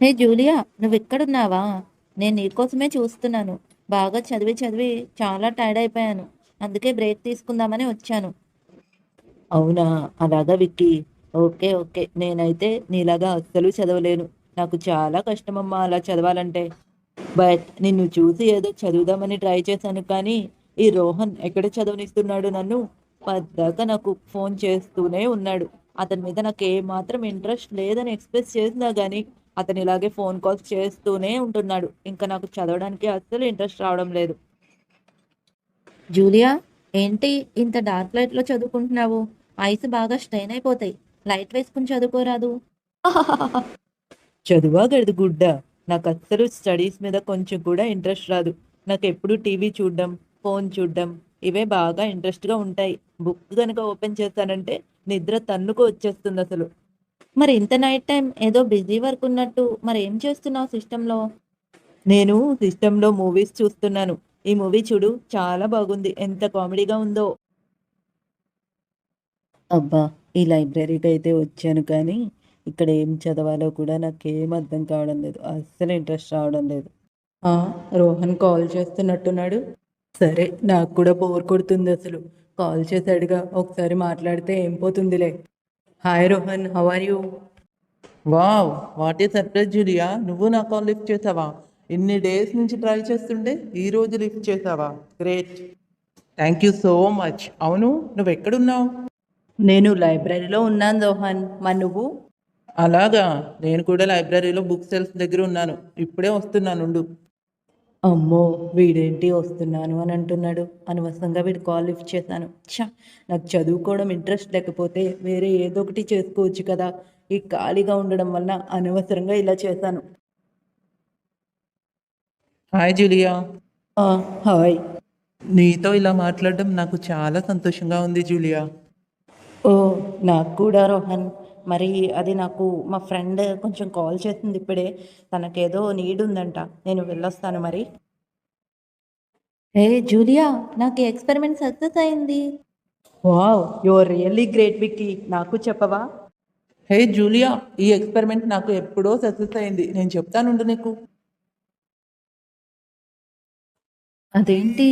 హే Julia, నువ్వెక్కడున్నావా? నేను నీకోసమే చూస్తున్నాను. బాగా చదివి చదివి చాలా టైర్డ్ అయిపోయాను. అందుకే బ్రేక్ తీసుకుందామని వచ్చాను. అవునా? అలాగా విక్కీ. Okay, okay. నేనైతే నీలాగా అస్సలు చదవలేను. నాకు చాలా కష్టమమ్మా అలా చదవాలంటే. బట్ నిన్ను చూసి ఏదో చదువుదామని ట్రై చేశాను కానీ, ఈ రోహన్ ఎక్కడ చదవనిస్తున్నాడు నన్ను? పద్దాక నాకు ఫోన్ చేస్తూనే ఉన్నాడు. అతని మీద నాకు ఏమాత్రం ఇంట్రెస్ట్ లేదని ఎక్స్‌ప్రెస్ చేసినా గానీ, అతను ఇలాగే ఫోన్ కాల్స్ చేస్తూనే ఉంటున్నాడు. ఇంక నాకు చదవడానికి అస్సలు ఇంట్రెస్ట్ రావడం లేదు. జూలియా, ఏంటి ఇంత డార్క్ లైట్‌లో చదువుకుంటున్నావు? ఐస్ బాగా స్ట్రెయిన్ అయిపోతాయి. లైట్ వేసుకొని చదువుకోరాదు. చదువా గడిదిగుడ్డ. నాకస్సలు స్టడీస్ మీద కొంచెం కూడా ఇంట్రెస్ట్ రాదు. నాకెప్పుడు టీవీ చూడ్డం, ఫోన్ చూడ్డం ఇవే బాగా ఇంట్రెస్ట్‌గా ఉంటాయి. బుక్ గనక ఓపెన్ చేశానంటే నిద్ర తన్నుకు వచ్చేస్తుందసలు. మరి ఇంత నైట్ టైమ్ ఏదో బిజీ వర్క్ ఉన్నట్టు మరేం చేస్తున్నావు సిస్టమ్‌లో? నేను సిస్టమ్‌లో మూవీస్ చూస్తున్నాను. ఈ మూవీ చూడు చాలా బాగుంది. ఎంత కామెడీగా ఉందో. అబ్బా! ఈ లైబ్రరీకైతే వచ్చాను కానీ, ఇక్కడ ఏం చదవాలో కూడా నాకేం అర్థం కావడం లేదు. అస్సలు ఇంట్రెస్ట్ రావడం లేదు. ఆ! రోహన్ కాల్ చేస్తున్నట్టున్నాడు. సరే, నాకు కూడా బోర్ కొడుతుందసలు. కాల్ చేశాడుగా, ఒకసారి మాట్లాడితే ఏం పోతుందిలే. Hi Rohan, how are you? Wow! What a surprise Julia! నువ్వు నా కాల్ లిఫ్ట్ చేసావా? ఇన్ని డేస్ నుంచి ట్రై చేస్తుంటే ఈరోజు లిఫ్ట్ చేసావా? Great. Thank you so much. అవును, నువ్వెక్కడున్నావు? నేను లైబ్రరీలో ఉన్నాను రోహన్. మరి నువ్వు? అలాగా, నేను కూడా లైబ్రరీలో బుక్ సెల్ఫ్ దగ్గర ఉన్నాను. ఇప్పుడే వస్తున్నానుండు. అమ్మో! వీడేంటి వస్తున్నాను అని అంటున్నాడు. అనవసరంగా వీడి కాల్ లిఫ్ట్ చేశాను. నాకు చదువుకోవడం ఇంట్రెస్ట్ లేకపోతే వేరే ఏదో ఒకటి చేసుకోవచ్చు కదా! ఈ ఖాళీగా ఉండడం వల్ల అనవసరంగా ఇలా చేశాను. Hi Julia. ఆ! హాయ్. నీతో ఇలా మాట్లాడడం నాకు చాలా సంతోషంగా ఉంది జూలియా. ఓహ్! నాకు కూడా రోహన్. మరి అది నాకు మా ఫ్రెండ్ కొంచెం కాల్ చేసింది ఇప్పుడే. తనకేదో నీడ్ ఉందంట. నేను వెళ్ళొస్తాను మరి. హే జూలియా, నాకు ఈ ఎక్స్‌పెరిమెంట్ సక్సెస్ అయింది. Wow! You are really great Vicky. నాకు చెప్పవా? హే జూలియా, ఈ ఎక్స్పెరిమెంట్ నాకు ఎప్పుడో సక్సెస్ అయింది. నేను చెప్తానుండు నీకు. అదేంటి?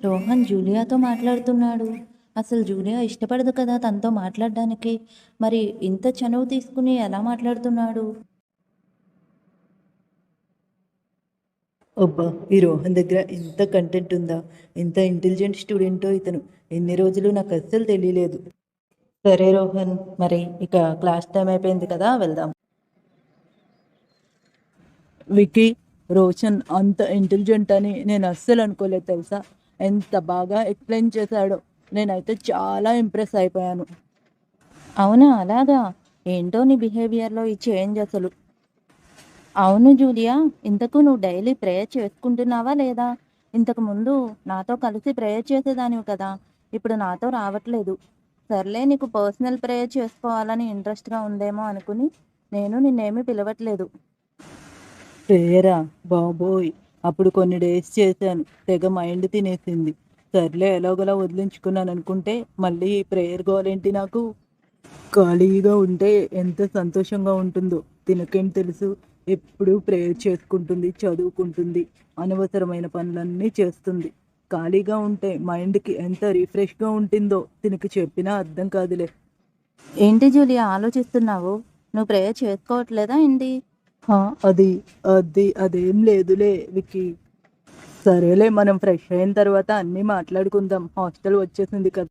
రోహన్ జూలియాతో మాట్లాడుతున్నాడు. అసలు జూలియా ఇష్టపడదు కదా తనతో మాట్లాడడానికి. మరి ఇంత చనువు తీసుకుని ఎలా మాట్లాడుతున్నాడు? అబ్బా! ఈ రోహన్ దగ్గర ఇంత కంటెంట్ ఉందా? ఎంత ఇంటెలిజెంట్ స్టూడెంటో ఇతను. ఇన్ని రోజులు నాకు అస్సలు తెలియలేదు. సరే రోహన్, మరి ఇక క్లాస్ టైమ్ అయిపోయింది కదా వెళ్దాం. విక్కీ, రోషన్ అంత ఇంటెలిజెంట్ అని నేను అస్సలు అనుకోలేదు తెలుసా? ఎంత బాగా ఎక్స్‌ప్లెయిన్ చేశాడో. నేనైతే చాలా ఇంప్రెస్ అయిపోయాను. అవునా! అలాగా? ఏంటో నీ బిహేవియర్‌లో ఈ చేంజ్ అసలు. అవును జూలియా, ఇంతకు నువ్వు డైలీ ప్రేయర్ చేసుకుంటున్నావా లేదా? ఇంతకు ముందు నాతో కలిసి ప్రేయర్ చేసేదానివి కదా! ఇప్పుడు నాతో రావట్లేదు. సర్లే, నీకు పర్సనల్ ప్రేయర్ చేసుకోవాలని ఇంట్రెస్ట్‌గా ఉందేమో అనుకుని నేను నిన్నేమి పిలవట్లేదు. ప్రేయరా? బాబోయ్! అప్పుడు కొన్ని డేస్ చేశాను. తెగ మైండ్ తినేసింది. సర్లే ఎలాగోలా వదిలించుకున్నాననుకుంటే మళ్ళీ ఈ ప్రేయర్ గోలేంటి నాకు? ఖాళీగా ఉంటే ఎంత సంతోషంగా ఉంటుందో తినకేం తెలుసు. ఎప్పుడూ ప్రేయర్ చేసుకుంటుంది, చదువుకుంటుంది, అనవసరమైన పనులన్నీ చేస్తుంది. ఖాళీగా ఉంటే మైండ్‌కి ఎంత రిఫ్రెష్‌గా ఉంటుందో తినకి చెప్పినా అర్థం కాదులే. ఏంటి జూలియా ఆలోచిస్తున్నావు? నువ్వు ప్రేయర్ చేసుకోవట్లేదా ఏంటి? హా! అది అదేం లేదులే విక్కీ. సరేలే, మనం ఫ్రెష్ అయిన తర్వాత అన్నీ మాట్లాడుకుందాం. హాస్టల్ వచ్చేసింది కదా!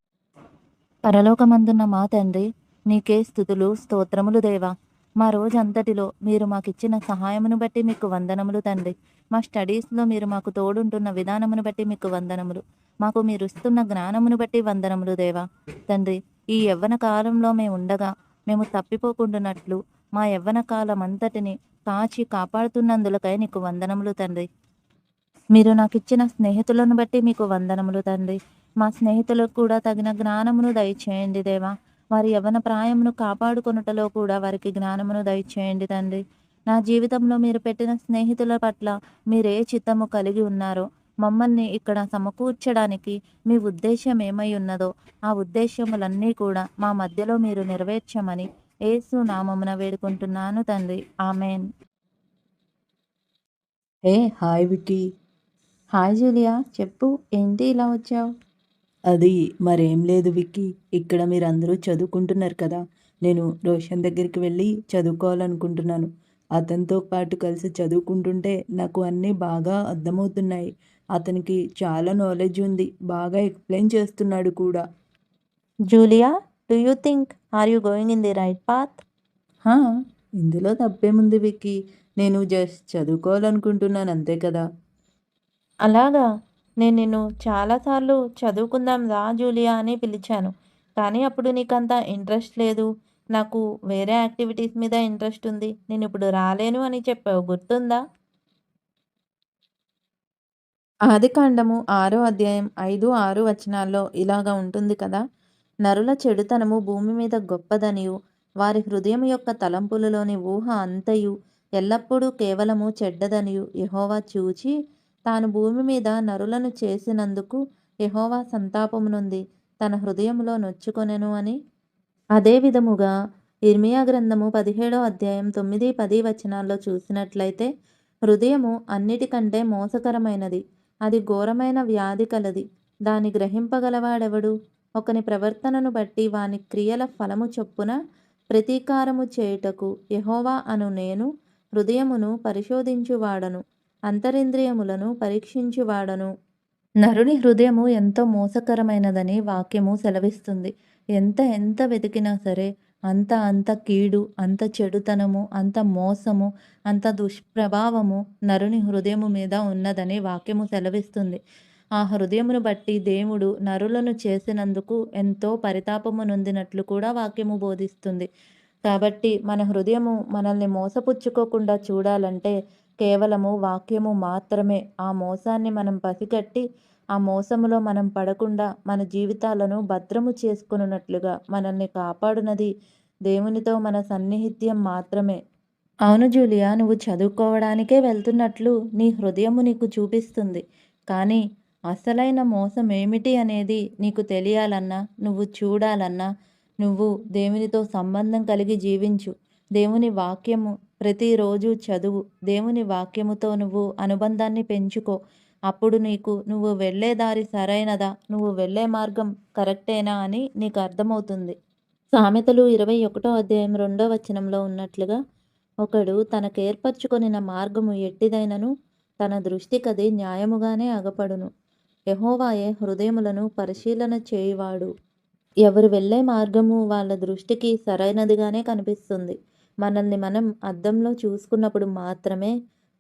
పరలోకమందున్న మా తండ్రి, నీకే స్తుతులు, స్తోత్రములు దేవా. మా రోజంతటిలో మీరు మాకిచ్చిన సహాయమును బట్టి మీకు వందనములు తండ్రి. మా స్టడీస్‌లో మీరు మాకు తోడుంటున్న విధానమును బట్టి మీకు వందనములు. మాకు మీరిస్తున్న జ్ఞానమును బట్టి వందనములు దేవా. తండ్రి, ఈ యవ్వన కాలంలో మేముండగా మేము తప్పిపోకుండునట్లు మా యవ్వన కాలమంతటిని కాచి కాపాడుతున్నందులకై నీకు వందనములు తండ్రి. మీరు నాకిచ్చిన స్నేహితులను బట్టి మీకు వందనములు తండ్రి. మా స్నేహితులకు కూడా తగిన జ్ఞానమును దయచేయండి దేవా. వారి యవ్వన ప్రాయమును కాపాడుకొనుటలో కూడా వారికి జ్ఞానమును దయచేయండి తండ్రి. నా జీవితంలో మీరు పెట్టిన స్నేహితుల పట్ల మీరే చిత్తము కలిగి ఉన్నారో, మమ్మల్ని ఇక్కడ సమకూర్చడానికి మీ ఉద్దేశ్యం ఏమై ఉన్నదో, ఆ ఉద్దేశ్యములన్నీ కూడా మా మధ్యలో మీరు నెరవేర్చమని యేసు నామమున వేడుకుంటున్నాను తండ్రి. ఆమేన్. ఏ హాయ్ విక్కీ. హాయ్ జూలియా, చెప్పు ఏంటి ఇలా వచ్చావు? అది మరేం లేదు విక్కీ. ఇక్కడ మీరందరూ చదువుకుంటున్నారు కదా! నేను రోషన్ దగ్గరికి వెళ్ళి చదువుకోవాలనుకుంటున్నాను. అతనితో పాటు కలిసి చదువుకుంటుంటే నాకు అన్నీ బాగా అర్థమవుతున్నాయి. అతనికి చాలా నాలెడ్జ్ ఉంది. బాగా ఎక్స్‌ప్లెయిన్ చేస్తున్నాడు కూడా. Julia, do you think are you going in the right path? హా! ఇందులో తప్పేముంది విక్కీ. నేను జస్ట్ చదువుకోవాలనుకుంటున్నాను అంతే కదా! అలాగా, నేను నిన్ను చాలాసార్లు చదువుకుందాం రా జూలియా అని పిలిచాను. కానీ అప్పుడు నీకంత ఇంట్రెస్ట్ లేదు. నాకు వేరే యాక్టివిటీస్ మీద ఇంట్రెస్ట్ ఉంది. నేను ఇప్పుడు రాలేను అని చెప్పావు, గుర్తుందా? ఆదికాండము 6వ అధ్యాయం 5, 6 వచనాల్లో ఇలాగ ఉంటుంది కదా! నరుల చెడుతనము భూమి మీద గొప్పదనియు, వారి హృదయం యొక్క తలంపులలోని ఊహ అంతయు ఎల్లప్పుడూ కేవలము చెడ్డదనియు యెహోవా చూచి, తాను భూమి మీద నరులను చేసినందుకు యెహోవా సంతాపము నొంది తన హృదయములో నొచ్చుకొనెను అని. అదే విధముగా ఇర్మియా గ్రంథము 17వ అధ్యాయం 9, 10 వచనాల్లో చూసినట్లయితే, హృదయము అన్నిటికంటే మోసకరమైనది, అది ఘోరమైన వ్యాధి కలది, దాని గ్రహింపగలవాడెవడు? ఒకని ప్రవర్తనను బట్టి వాని క్రియల ఫలము చొప్పున ప్రతీకారము చేయుటకు యెహోవా అను నేను హృదయమును పరిశోధించువాడను, అంతరింద్రియములను పరీక్షించువాడను. నరుని హృదయము ఎంతో మోసకరమైనదని వాక్యము సెలవిస్తుంది. ఎంత వెతికినా సరే అంత కీడు, అంత చెడుతనము, అంత మోసము, అంత దుష్ప్రభావము నరుని హృదయము మీద ఉన్నదని వాక్యము సెలవిస్తుంది. ఆ హృదయమును బట్టి దేవుడు నరులను చేసినందుకు ఎంతో పరితాపము నొందినట్లు కూడా వాక్యము బోధిస్తుంది. కాబట్టి మన హృదయము మనల్ని మోసపుచ్చుకోకుండా చూడాలంటే కేవలము వాక్యము మాత్రమే. ఆ మోసాన్ని మనం పసిగట్టి ఆ మోసములో మనం పడకుండా మన జీవితాలను భద్రము చేసుకొనున్నట్లుగా మనల్ని కాపాడునది దేవునితో మన సన్నిహిత్యం మాత్రమే. అవును జూలియా, నువ్వు చదువుకోవడానికే వెళ్తున్నట్లు నీ హృదయము నీకు చూపిస్తుంది. కానీ అసలైన మోసం ఏమిటి అనేది నీకు తెలియాలన్నా, నువ్వు చూడాలన్నా, నువ్వు దేవునితో సంబంధం కలిగి జీవించు. దేవుని వాక్యము ప్రతిరోజు చదువు. దేవుని వాక్యముతో నువ్వు అనుబంధాన్ని పెంచుకో. అప్పుడు నువ్వు వెళ్ళే దారి సరైనదా, నువ్వు వెళ్ళే మార్గం కరెక్టేనా అని నీకు అర్థమవుతుంది. సామెతలు 21వ అధ్యాయం 2వ వచనంలో ఉన్నట్లుగా, ఒకడు తనకేర్పరచుకొనిన మార్గము ఎట్టిదైనను తన దృష్టికది న్యాయముగానే అగపడును. యెహోవాయే హృదయములను పరిశీలన చేయువాడు. ఎవరు వెళ్ళే మార్గము వాళ్ళ దృష్టికి సరైనదిగానే కనిపిస్తుంది. మనల్ని మనం అద్దంలో చూసుకున్నప్పుడు మాత్రమే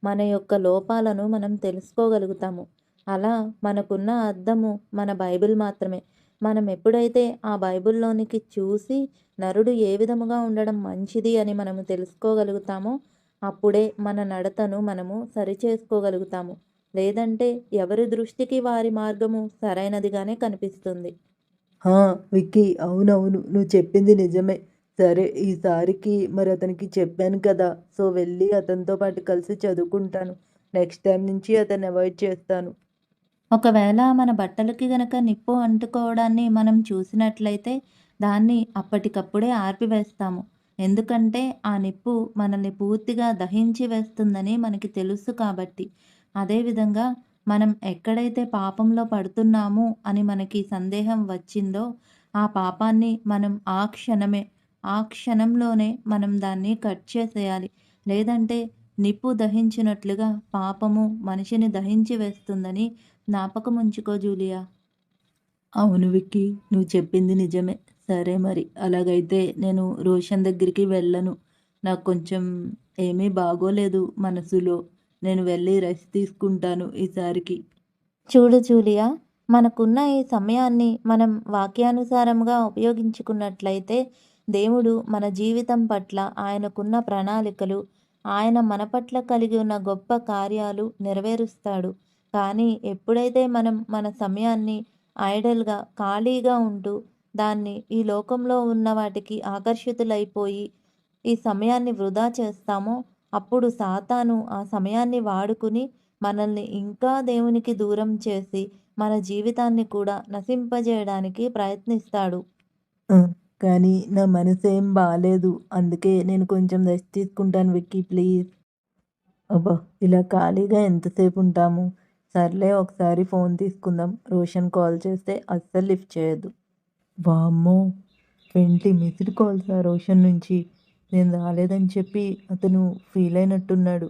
మన యొక్క లోపాలను మనం తెలుసుకోగలుగుతాము. అలా మనకున్న అద్దము మన బైబిల్ మాత్రమే. మనం ఎప్పుడైతే ఆ బైబిల్లోనికి చూసి నరుడు ఏ విధముగా ఉండడం మంచిది అని మనము తెలుసుకోగలుగుతామో అప్పుడే మన నడతను మనము సరిచేసుకోగలుగుతాము. లేదంటే ఎవరి దృష్టికి వారి మార్గము సరైనదిగానే కనిపిస్తుంది. హా! విక్కీ, అవునవును. నువ్వు చెప్పింది నిజమే. సరే, ఈసారికి మరి అతనికి చెప్పాను కదా! సో, వెళ్ళి అతనితో పాటు కలిసి చదువుకుంటాను. నెక్స్ట్ టైమ్ నుంచి అతన్ని అవాయిడ్ చేస్తాను. ఒకవేళ మన బట్టలకి గనక నిప్పు అంటుకోవడాన్ని మనం చూసినట్లయితే దాన్ని అప్పటికప్పుడే ఆర్పివేస్తాము. ఎందుకంటే ఆ నిప్పు మనల్ని పూర్తిగా దహించి వేస్తుందని మనకి తెలుసు కాబట్టి. అదేవిధంగా మనం ఎక్కడైతే పాపంలో పడుతున్నాము అని మనకి సందేహం వచ్చిందో ఆ పాపాన్ని మనం ఆ క్షణంలోనే మనం దాన్ని కట్ చేసేయాలి. లేదంటే నిప్పు దహించినట్లుగా పాపము మనిషిని దహించి వేస్తుందని జ్ఞాపకముంచుకో జూలియా. అవును విక్కీ, నువ్వు చెప్పింది నిజమే. సరే మరి. అలాగైతే నేను రోషన్ దగ్గరికి వెళ్ళను. నాకు కొంచెం ఏమీ బాగోలేదు మనసులో. నేను వెళ్ళి రెస్ట్ తీసుకుంటాను ఈసారికి. చూడు జూలియా, మనకున్న ఈ సమయాన్ని మనం వాక్యానుసారంగా ఉపయోగించుకున్నట్లయితే దేవుడు మన జీవితం పట్ల ఆయనకున్న ప్రణాళికలు, ఆయన మన పట్ల కలిగి ఉన్న గొప్ప కార్యాలు నెరవేరుస్తాడు. కానీ ఎప్పుడైతే మనం మన సమయాన్ని ఐడల్‌గా, ఖాళీగా ఉంటూ దాన్ని ఈ లోకంలో ఉన్న వాటికి ఆకర్షితులైపోయి ఈ సమయాన్ని వృధా చేస్తామో అప్పుడు సాతాను ఆ సమయాన్ని వాడుకుని మనల్ని ఇంకా దేవునికి దూరం చేసి మన జీవితాన్ని కూడా నశింపజేయడానికి ప్రయత్నిస్తాడు. ఆ! కానీ నా మనసేం బాలేదు. అందుకే నేను కొంచెం రెస్ట్ తీసుకుంటాను విక్కీ, ప్లీజ్. అబ్బా! ఇలా ఖాళీగా ఎంతసేపు ఉంటాము? సర్లే ఒకసారి ఫోన్ తీసుకుందాం. రోషన్ కాల్ చేస్తే అస్సలు లిఫ్ట్ చేయదు. వామ్మో! 20 మిస్డ్ కాల్సా రోషన్ నుంచి? నేను రాలేదని చెప్పి అతను ఫీల్ అయినట్టున్నాడు.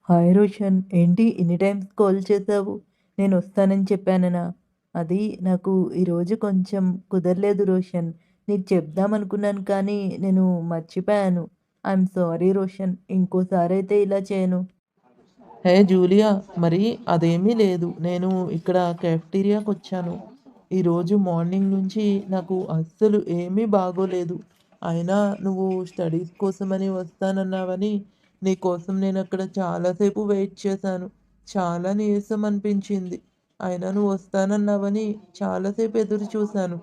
హాయ్ రోషన్, ఏంటి ఇన్ని టైమ్స్ కాల్ చేశావు? నేను వస్తానని చెప్పాననా? అది నాకు ఈరోజు కొంచెం కుదరలేదు రోషన్. నీకు చెప్దామనుకున్నాను కానీ నేను మర్చిపోయాను. I'm sorry Roshan. ఇంకోసారైతే ఇలా చేయను. హే జూలియా, మరి అదేమీ లేదు. నేను ఇక్కడ క్యాఫ్టీరియాకొచ్చాను. ఈరోజు మార్నింగ్ నుంచి నాకు అస్సలు ఏమీ బాగోలేదు. అయినా నువ్వు స్టడీస్ కోసమని వస్తానన్నావని నీకోసం నేనక్కడ చాలాసేపు వెయిట్ చేశాను. చాలా నీరసం అనిపించింది. అయినా నువ్వు వస్తానన్నావని చాలాసేపు ఎదురు చూశాను.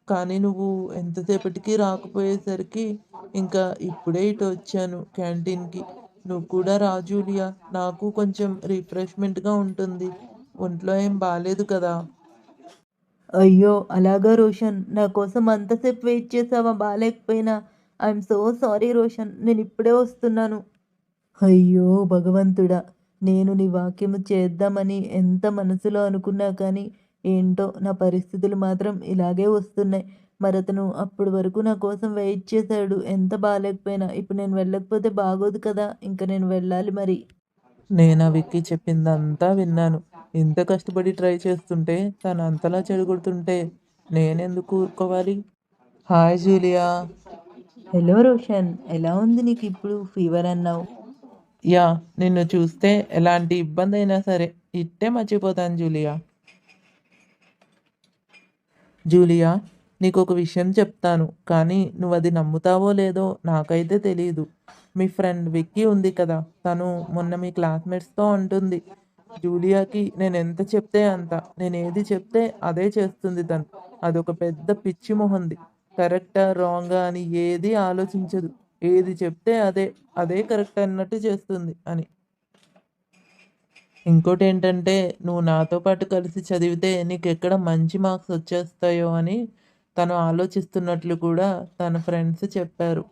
కానీ నువ్వు ఎంతసేపటికి రాకపోయేసరికి ఇంకా ఇప్పుడే ఇటు వచ్చాను క్యాంటీన్‌కి. నువ్వు కూడా రా జూలియా. నాకు కొంచెం రిఫ్రెష్‌మెంట్‌గా ఉంటుంది. ఒంట్లో ఏం బాలేదు కదా! అయ్యో! అలాగా రోషన్. నా కోసం అంతసేపు వెయిట్ చేశావా బాలేకపోయినా? I'm so sorry Roshan. నేనిప్పుడే వస్తున్నాను. అయ్యో భగవంతుడా! నేను నీ వాక్యము చేద్దామని ఎంత మనసులో అనుకున్నా కానీ, ఏంటో నా పరిస్థితులు మాత్రం ఇలాగే వస్తున్నాయి. మరతను అప్పటి వరకు నా కోసం వెయిట్ చేశాడు. ఎంత బాలేకపోయినా. ఇప్పుడు నేను వెళ్ళకపోతే బాగోదు కదా! ఇంక నేను వెళ్ళాలి మరి. నేను ఆ విక్కీ చెప్పిందంతా విన్నాను. ఇంత కష్టపడి ట్రై చేస్తుంటే తను అంతలా చెడగొడుతుంటే నేనెందుకు ఊరుకోవాలి? Hi Julia. హలో రోషన్. ఎలా ఉంది నీకిప్పుడు? ఫీవర్ అన్నావు. యాహ్! నిన్ను చూస్తే ఎలాంటి ఇబ్బందైనా సరే ఇట్టే మర్చిపోతాను జూలియా. జూలియా, నీకొక విషయం చెప్తాను. కానీ నువ్వది నమ్ముతావో లేదో నాకైతే తెలీదు. మీ ఫ్రెండ్ విక్కీ ఉంది కదా! తను మొన్న మీ క్లాస్‌మేట్స్‌తో అంటుంది. జూలియాకి నేనెంత చెప్తే అంత. నేనేది చెప్తే అదే చేస్తుంది తను. అదొక పెద్ద పిచ్చి మొహంది. కరెక్టా? రాంగా? అని ఏది ఆలోచించదు. ఏది చెప్తే అదే. అదే కరెక్ట్ అన్నట్టు చేస్తుంది అని. ఇంకోటేంటంటే, నువ్వు నాతో పాటు కలిసి చదివితే నీకెక్కడ మంచి మార్క్స్ వచ్చేస్తాయో అని తను ఆలోచిస్తున్నట్లు కూడా తన ఫ్రెండ్స్ చెప్పారు.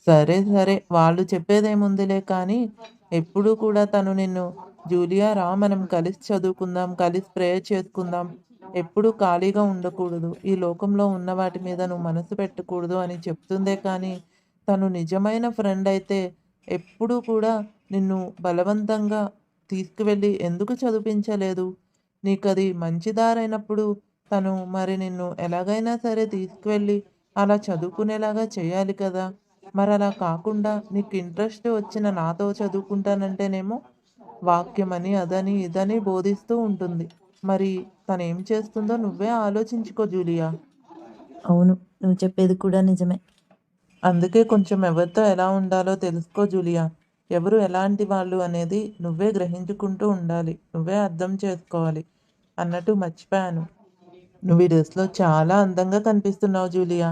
సరే, సరే. వాళ్ళు చెప్పేదేముందిలే కానీ, ఎప్పుడూ కూడా తను నిన్ను "జూలియా రా మనం కలిసి చదువుకుందాం, కలిసి ప్రేయర్ చేసుకుందాం, ఎప్పుడూ ఖాళీగా ఉండకూడదు, ఈ లోకంలో ఉన్న వాటి మీద నువ్వు మనసు పెట్టకూడదు" అని చెప్తుందే కానీ, తను నిజమైన ఫ్రెండ్ అయితే ఎప్పుడూ కూడా నిన్ను బలవంతంగా తీసుకువెళ్ళి ఎందుకు చదివించలేదు? నీకది మంచి దారైనప్పుడు తను మరి నిన్ను ఎలాగైనా సరే తీసుకువెళ్ళి అలా చదువుకునేలాగా చేయాలి కదా! మరలా కాకుండా నీకు ఇంట్రెస్ట్ వచ్చిన నాతో చదువుకుంటానంటేనేమో వాక్యమని, అదని, ఇదని బోధిస్తూ ఉంటుంది. మరి తనేం చేస్తుందో నువ్వే ఆలోచించుకో జూలియా. అవును. నువ్వు చెప్పేది కూడా నిజమే. అందుకే కొంచెం ఎవరితో ఎలా ఉండాలో తెలుసుకో జూలియా. ఎవరు ఎలాంటి వాళ్ళు అనేది నువ్వే గ్రహించుకుంటూ ఉండాలి. నువ్వే అర్థం చేసుకోవాలి. అన్నట్టు మర్చిపోయాను. నువ్వు ఈ డ్రెస్‌లో చాలా అందంగా కనిపిస్తున్నావు జూలియా.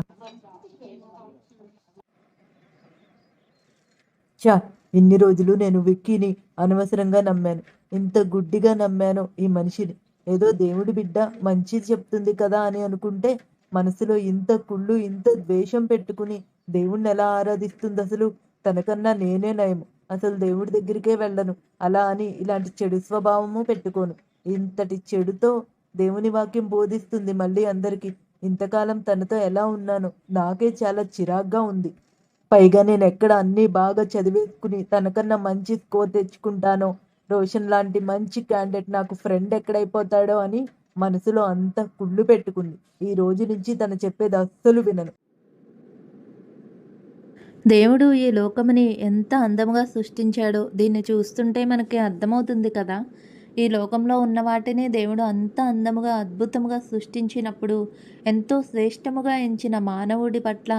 ఛ! ఇన్ని రోజులు నేను విక్కీని అనవసరంగా నమ్మాను. ఇంత గుడ్డిగా నమ్మానో ఈ మనిషిని. ఏదో దేవుడి బిడ్డ మంచిది చెప్తుంది కదా అని అనుకుంటే, మనసులో ఇంత కుళ్ళు, ఇంత ద్వేషం పెట్టుకుని దేవుడినెలా ఆరాధిస్తుందసలు? తనకన్నా నేనే నయము. అసలు దేవుడి దగ్గరికే వెళ్ళను. అలా అని ఇలాంటి చెడు స్వభావము పెట్టుకోను. ఇంతటి చెడుతో దేవుని వాక్యం బోధిస్తుంది మళ్ళీ అందరికి. ఇంతకాలం తనతో ఎలా ఉన్నానో నాకే చాలా చిరాగ్గా ఉంది. పైగా నేనెక్కడ అన్నీ బాగా చదివేసుకుని తనకన్నా మంచి స్కోర్ తెచ్చుకుంటానో, రోషన్ లాంటి మంచి క్యాండిడేట్ నాకు ఫ్రెండ్ ఎక్కడైపోతాడో అని మనసులో అంత కుళ్ళు పెట్టుకుంది. ఈ రోజు నుంచి తను చెప్పేది అస్సలు వినను. దేవుడు ఈ లోకముని ఎంత అందముగా సృష్టించాడో దీన్ని చూస్తుంటే మనకి అర్థమవుతుంది కదా! ఈ లోకంలో ఉన్న వాటిని దేవుడు అంత అందముగా, అద్భుతముగా సృష్టించినప్పుడు ఎంతో శ్రేష్టముగా ఎంచిన మానవుడి పట్ల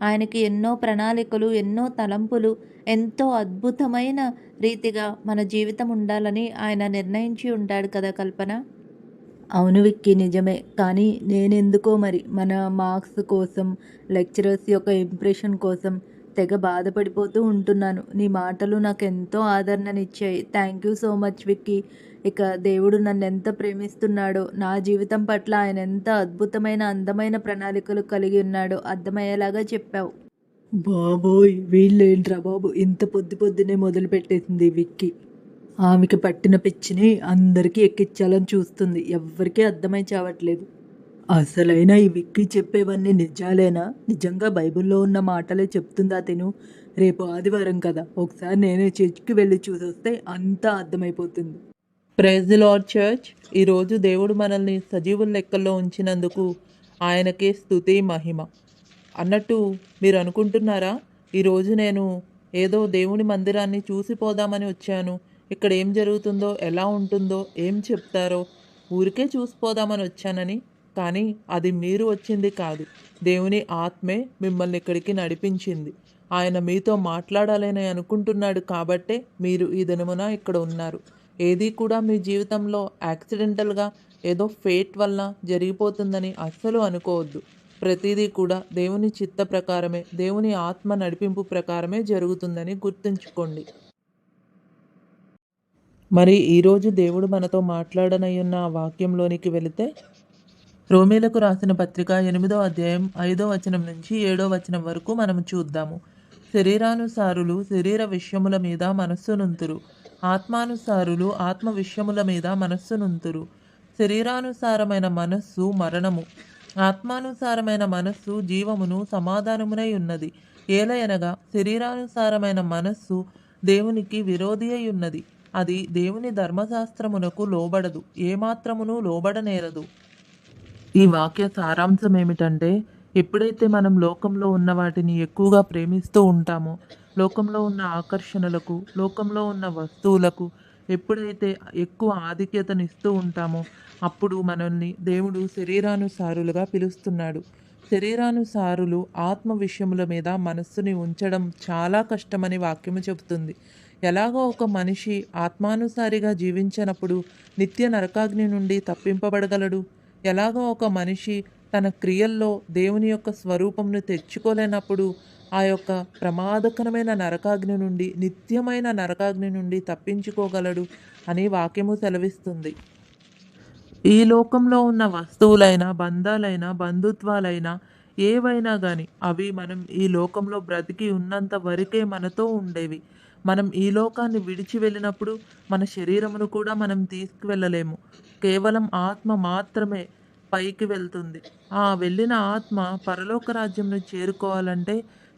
ఆయనకి ఎన్నో ప్రణాళికలు, ఎన్నో తలంపులు, ఎంతో అద్భుతమైన రీతిగా మన జీవితం ఉండాలని ఆయన నిర్ణయించి ఉంటాడు కదా కల్పన. అవును విక్కీ నిజమే. కానీ నేనెందుకో మరి మన మార్క్స్ కోసం, లెక్చరర్స్ యొక్క ఇంప్రెషన్ కోసం తెగ బాధపడిపోతూ ఉంటున్నాను. నీ మాటలు నాకెంతో ఆదరణనిచ్చాయి. Thank you so much Vicky. ఇక దేవుడు నన్నెంత ప్రేమిస్తున్నాడో, నా జీవితం పట్ల ఆయన ఎంత అద్భుతమైన, అందమైన ప్రణాళికలు కలిగి ఉన్నాడో అర్థమయ్యేలాగా చెప్పావు. బాబోయ్! వీళ్ళేంట్రా బాబు! ఇంత పొద్దున్నే మొదలుపెట్టేసింది ఈ విక్కీ. ఆమెకి పట్టిన పిచ్చిని అందరికీ ఎక్కించాలని చూస్తుంది. ఎవ్వరికీ అర్థమై చావట్లేదు. అసలైన ఈ విక్కీ చెప్పేవన్నీ నిజాలేనా? నిజంగా బైబిల్‌లో ఉన్న మాటలే చెప్తుందా తిను? రేపు ఆదివారం కదా! ఒకసారి నేనే చర్చ్‌కి వెళ్లి చూసొస్తే అంతా అర్థమైపోతుంది. Praise the Lord church. ఈరోజు దేవుడు మనల్ని సజీవుల లెక్కల్లో ఉంచినందుకు ఆయనకే స్తుతి మహిమ. అన్నట్టు మీరు అనుకుంటున్నారా, ఈరోజు నేను ఏదో దేవుని మందిరాన్ని చూసిపోదామని వచ్చాను, ఇక్కడ ఏం జరుగుతుందో, ఎలా ఉంటుందో, ఏం చెప్తారో ఊరికే చూసిపోదామని వచ్చానని. కానీ అది మీరు వచ్చింది కాదు, దేవుని ఆత్మే మిమ్మల్ని ఇక్కడికి నడిపించింది. ఆయన మీతో మాట్లాడాలని అనుకుంటున్నాడు కాబట్టే మీరు ఈ దినమున ఇక్కడ ఉన్నారు. ఏది కూడా మీ జీవితంలో యాక్సిడెంటల్గా ఏదో ఫేట్ వల్ల జరిగిపోతుందని అస్సలు అనుకోవద్దు. ప్రతిదీ కూడా దేవుని చిత్త ప్రకారమే, దేవుని ఆత్మ నడిపింపు ప్రకారమే జరుగుతుందని గుర్తుంచుకోండి. మరి ఈరోజు దేవుడు మనతో మాట్లాడనయ్యున్న ఆ వాక్యంలోనికి వెళితే, రోమీలకు రాసిన పత్రిక 8వ అధ్యాయం 5వ వచనం నుంచి 7వ వచనం వరకు మనం చూద్దాము. శరీరానుసారులు శరీర విషయముల మీద మనస్సునుంతురు, ఆత్మానుసారులు ఆత్మ విషయముల మీద మనస్సునుంతురు. శరీరానుసారమైన మనస్సు మరణము, ఆత్మానుసారమైన మనస్సు జీవమును సమాధానమునై ఉన్నది. ఏలయనగా శరీరానుసారమైన మనస్సు దేవునికి విరోధి అయి ఉన్నది. అది దేవుని ధర్మశాస్త్రమునకు లోబడదు, ఏమాత్రమును లోబడనేరదు. ఈ వాక్య సారాంశం ఏమిటంటే, ఎప్పుడైతే మనం లోకంలో ఉన్న వాటిని ఎక్కువగా ప్రేమిస్తూ ఉంటామో, లోకంలో ఉన్న ఆకర్షణలకు, లోకంలో ఉన్న వస్తువులకు ఎప్పుడైతే ఎక్కువ ఆధిక్యతనిస్తూ ఉంటామో, అప్పుడు మనల్ని దేవుడు శరీరానుసారులుగా పిలుస్తున్నాడు. శరీరానుసారులు ఆత్మ విషయముల మీద మనస్సుని ఉంచడం చాలా కష్టమని వాక్యము చెబుతుంది. ఎలాగో ఒక మనిషి ఆత్మానుసారిగా జీవించనప్పుడు నిత్య నరకాగ్ని నుండి తప్పింపబడగలడు? ఎలాగో ఒక మనిషి తన క్రియల్లో దేవుని యొక్క స్వరూపంను తెచ్చుకోలేనప్పుడు ఆ యొక్క ప్రమాదకరమైన నరకాగ్ని నుండి, నిత్యమైన నరకాగ్ని నుండి తప్పించుకోగలడు అని వాక్యము సెలవిస్తుంది. ఈ లోకంలో ఉన్న వస్తువులైనా, బంధాలైనా, బంధుత్వాలైనా ఏవైనా కానీ అవి మనం ఈ లోకంలో బ్రతికి ఉన్నంత వరకే మనతో ఉండేవి. మనం ఈ లోకాన్ని విడిచి వెళ్ళినప్పుడు మన శరీరమును కూడా మనం తీసుకువెళ్ళలేము. కేవలం ఆత్మ మాత్రమే పైకి వెళ్తుంది. ఆ వెళ్ళిన ఆత్మ పరలోక రాజ్యంను చేరుకోవాలంటే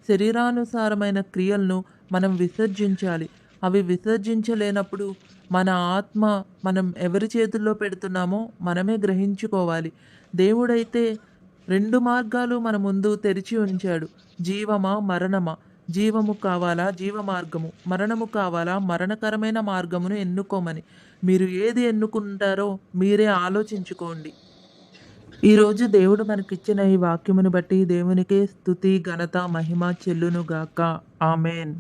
శరీరానుసారమైన క్రియలను మనం విసర్జించాలి. అవి విసర్జించలేనప్పుడు మన ఆత్మ మనం ఎవరి చేతుల్లో పెడుతున్నామో మనమే గ్రహించుకోవాలి. దేవుడైతే 2 మార్గాలు మన ముందు తెరిచి ఉంచాడు. జీవమా, మరణమా? జీవము కావాలా, జీవ మార్గము, మరణము కావాలా, మరణకరమైన మార్గమును ఎన్నుకోమని. మీరు ఏది ఎన్నుకుంటారో మీరే ఆలోచించుకోండి. ఈరోజు దేవుడు మనకిచ్చిన ఈ వాక్యమును బట్టి దేవునికే స్తుతి, ఘనత, మహిమ చెల్లునుగాక. ఆమెన్.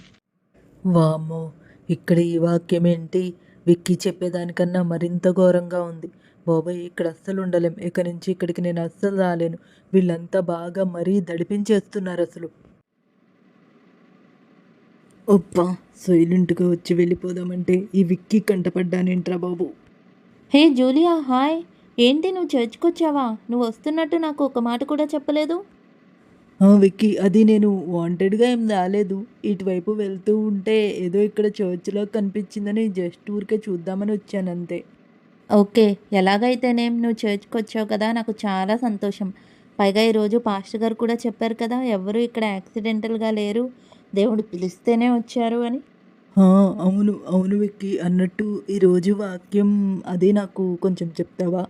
వామ్మో! ఇక్కడ ఈ వాక్యం ఏంటి? విక్కీ చెప్పేదానికన్నా మరింత ఘోరంగా ఉంది. బాబోయ్! ఇక్కడ అస్సలు ఉండలేం. ఇక నుంచి ఇక్కడికి నేను అస్సలు రాలేను. వీళ్ళంతా బాగా మరీ దడిపించేస్తున్నారు అసలు. అబ్బా! సైలెంట్‌గా వచ్చి వెళ్ళిపోదామంటే ఈ విక్కీ కంటపడ్డానేంట్రా బాబు! హే జూలియా, హాయ్. ఏంటి నువ్వు చర్చ్‌కొచ్చావా? నువ్వు వస్తున్నట్టు నాకు ఒక మాట కూడా చెప్పలేదు. విక్కీ, అది నేను వాంటెడ్‌గా ఏం రాలేదు. ఇటువైపు వెళ్తూ ఉంటే ఏదో ఇక్కడ చర్చ్‌లా కనిపించిందని జస్ట్ ఊరికే చూద్దామని వచ్చానంతే. ఓకే. ఎలాగైతేనేం నువ్వు చర్చ్‌కొచ్చావు కదా! నాకు చాలా సంతోషం. పైగా ఈరోజు పాస్టర్ గారు కూడా చెప్పారు కదా! ఎవ్వరూ ఇక్కడ యాక్సిడెంటల్‌గా లేరు, దేవుడు పిలిస్తేనే వచ్చారు అని. ఆ! అవును. అవును విక్కీ. అన్నట్టు ఈరోజు వాక్యం అది నాకు కొంచెం చెప్తావా?